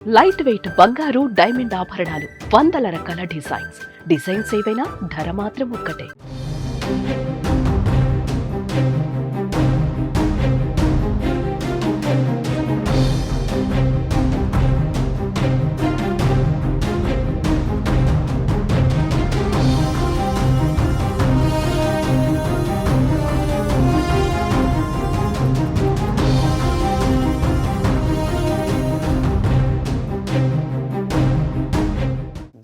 Light weight బంగారు diamond ఆభరణాలు, వందల రకాల డిజైన్స్ ఏవైనా ధర మాత్రం ఒక్కటే.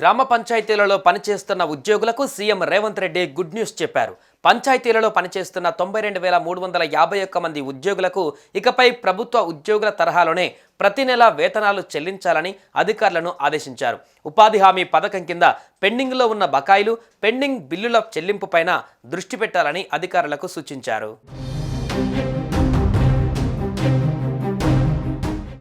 గ్రామ పంచాయతీలలో పనిచేస్తున్న ఉద్యోగులకు CM Revanth Reddy good news చెప్పారు. పంచాయతీలలో పనిచేస్తున్న 92,351 మంది ఉద్యోగులకు ఇకపై ప్రభుత్వ ఉద్యోగుల తరహాలోనే ప్రతి నెల వేతనాలు చెల్లించాలని అధికారులను ఆదేశించారు. ఉపాధి హామీ పథకం కింద పెండింగ్లో ఉన్న బకాయిలు, పెండింగ్ బిల్లుల చెల్లింపుపైన దృష్టి పెట్టాలని అధికారులకు సూచించారు.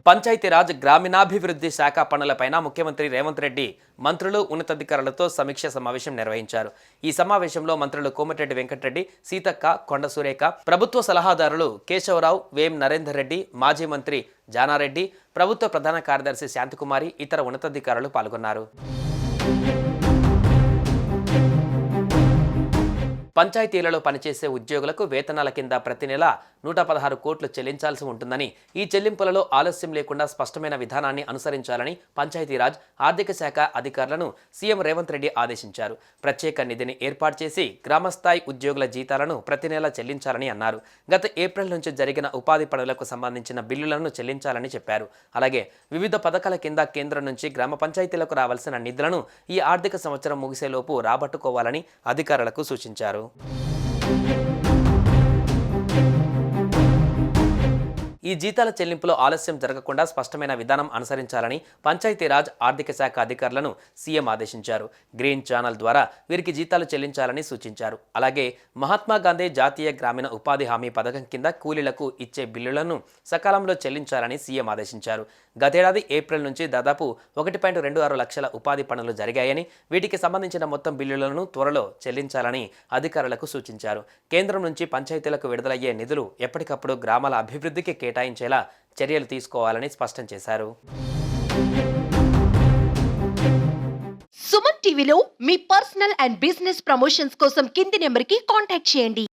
పంచాయతీరాజ్ గ్రామీణాభివృద్ధి శాఖ పనులపైన ముఖ్యమంత్రి రేవంత్ రెడ్డి మంత్రులు, ఉన్నతాధికారులతో సమీక్ష సమావేశం నిర్వహించారు. ఈ సమావేశంలో మంత్రులు కోమటిరెడ్డి వెంకటరెడ్డి, సీతక్క, కొండ సురేఖ, ప్రభుత్వ సలహాదారులు కేశవరావు, వేం నరేందర్ రెడ్డి, మాజీ మంత్రి జానారెడ్డి, ప్రభుత్వ ప్రధాన కార్యదర్శి శాంతికుమారి, ఇతర ఉన్నతాధికారులు పాల్గొన్నారు. పంచాయతీలలో పనిచేసే ఉద్యోగులకు వేతనాల కింద ప్రతి నెల 116 కోట్లు చెల్లించాల్సి ఉంటుందని, ఈ చెల్లింపులలో ఆలస్యం లేకుండా స్పష్టమైన విధానాన్ని అనుసరించాలని పంచాయతీరాజ్, ఆర్థిక శాఖ అధికారులను సీఎం రేవంత్ రెడ్డి ఆదేశించారు. ప్రత్యేక నిధిని ఏర్పాటు చేసి గ్రామస్థాయి ఉద్యోగుల జీతాలను ప్రతి నెల చెల్లించాలని అన్నారు. గత ఏప్రిల్ నుంచి జరిగిన ఉపాధి పనులకు సంబంధించిన బిల్లులను చెల్లించాలని చెప్పారు. అలాగే వివిధ పథకాల కింద కేంద్రం నుంచి గ్రామ పంచాయతీలకు రావాల్సిన నిధులను ఈ ఆర్థిక సంవత్సరం ముగిసేలోపు రాబట్టుకోవాలని అధికారులకు సూచించారు. ఈ జీతాల చెల్లింపులో ఆలస్యం జరగకుండా స్పష్టమైన విధానం అనుసరించాలని పంచాయతీరాజ్, ఆర్థిక శాఖ అధికారులను సీఎం ఆదేశించారు. గ్రీన్ ఛానల్ ద్వారా వీరికి జీతాలు చెల్లించాలని సూచించారు. అలాగే మహాత్మా గాంధీ జాతీయ గ్రామీణ ఉపాధి హామీ పథకం కింద కూలీలకు ఇచ్చే బిల్లులను సకాలంలో చెల్లించాలని సీఎం ఆదేశించారు. గతేడాది ఏప్రిల్ నుంచి దాదాపు 1.26 లక్షల ఉపాధి పనులు జరిగాయని, వీటికి సంబంధించిన మొత్తం బిల్లులను త్వరలో చెల్లించాలని అధికారులకు సూచించారు. కేంద్రం నుంచి పంచాయతీలకు విడుదలయ్యే నిధులు ఎప్పటికప్పుడు గ్రామాల అభివృద్ధికి కేటాయించేలా చర్యలు తీసుకోవాలని స్పష్టం చేశారు. సుమన్ టీవీలో మీ పర్సనల్ అండ్ బిజినెస్ ప్రమోషన్స్ కోసం కింది నెంబర్కి కాంటాక్ట్ చేయండి.